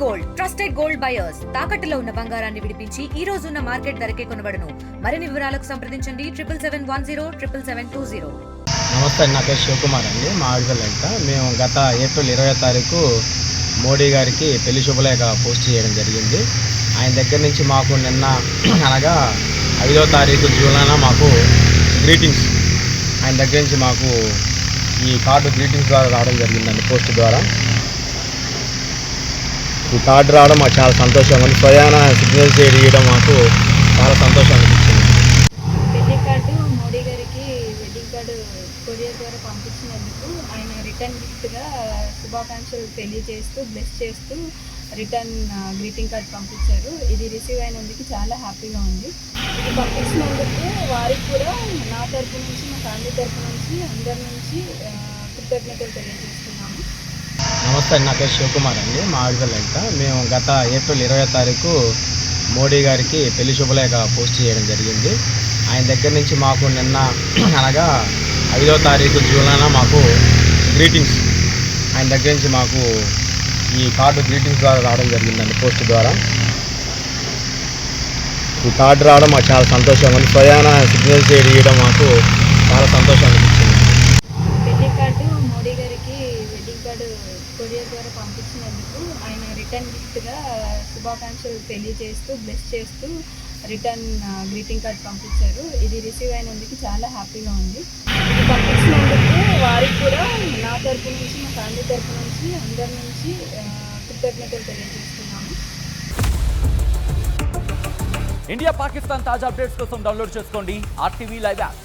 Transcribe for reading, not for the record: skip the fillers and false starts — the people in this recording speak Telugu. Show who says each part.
Speaker 1: గోల్డ్ ట్రస్టెడ్ గోల్డ్ బయర్స్ తాకట్టులో ఉన్న బంగారాన్ని విడిపించి ఈ రోజు ఉన్న మార్కెట్ ధరకే కొనబడును. మరిన్ని వివరాలకు సంప్రదించండి 7771077720.
Speaker 2: నమస్తే, నా పేరు శివకుమార్ అండి. మా ఆడపిల్ల మేము గత ఏప్రిల్ 20వ తారీఖు మోడీ గారికి పెళ్లి శుభలేఖ పోస్ట్ చేయడం జరిగింది. ఆయన దగ్గర నుంచి మాకు నిన్న అనగా 5వ తారీఖు జూలైన మాకు గ్రీటింగ్స్ ఆయన దగ్గర నుంచి మాకు ఈ కార్డు గ్రీటింగ్స్ ద్వారా రావడం జరిగిందండి. పోస్ట్ ద్వారా ఈ కార్డు రావడం మాకు చాలా సంతోషంగా ఉంది. స్వయాన సిగ్నల్ చేయడం మాకు చాలా సంతోషం అనిపించింది.
Speaker 3: పెళ్లి కార్డు మోడీ గారికి వెడ్డింగ్ కార్డు కొరియర్ ద్వారా పంపించినందుకు ఆయన రిటర్న్ గిఫ్ట్గా శుభాకాంక్షలు తెలియజేస్తూ బ్లెస్ చేస్తూ రిటర్న్ గ్రీటింగ్ కార్డ్ పంపించారు. ఇది రిసీవ్ అయినందుకు చాలా హ్యాపీగా ఉంది. ఇది పంపించినందుకు వారికి కూడా నా తరపు నుంచి మా ఫ్యామిలీ తరపు నుంచి అందరి నుంచి కృతజ్ఞతలు తెలియజేస్తున్నాము.
Speaker 2: నమస్తే, నా పేరు శివకుమార్ అండి. మా ఆడపిల్ల మేము గత ఏప్రిల్ 20వ తారీఖు మోడీ గారికి పెళ్లి శుభలేఖ పోస్ట్ చేయడం జరిగింది. ఆయన దగ్గర నుంచి మాకు నిన్న అనగా 5వ తారీఖు జూలైన మాకు గ్రీటింగ్స్ ఆయన దగ్గర నుంచి మాకు ఈ కార్డు గ్రీటింగ్స్ ద్వారా రావడం జరిగిందండి. పోస్ట్ ద్వారా ఈ కార్డు రావడం మాకు చాలా సంతోషంగా ఉంది. స్వయాన సిగ్నల్ చేయడం మాకు చాలా సంతోషం అనిపించింది.
Speaker 3: పెళ్లి కార్డు మోడీ గారికి వెడ్డింగ్ కార్డు కొరియర్ ద్వారా పంపించినందుకు ఆయన రిటర్న్ గిఫ్ట్గా శుభాకాంక్షలు తెలియజేస్తూ బ్లెస్ చేస్తూ రిటర్న్ గ్రీటింగ్ కార్డ్ పంపించారు. ఇది రిసీవ్ అయినందుకు చాలా హ్యాపీగా ఉంది. ఇది పంపించినందుకు వారికి కూడా నా తరపు నుంచి మా ఫ్యామిలీ తరపు నుంచి అందరి నుంచి కృతజ్ఞతలు తెలియజేస్తున్నాము.
Speaker 4: ఇండియా పాకిస్తాన్ తాజా అప్డేట్స్ కోసం డౌన్లోడ్ చేసుకోండి RTV లైవ్ యాప్.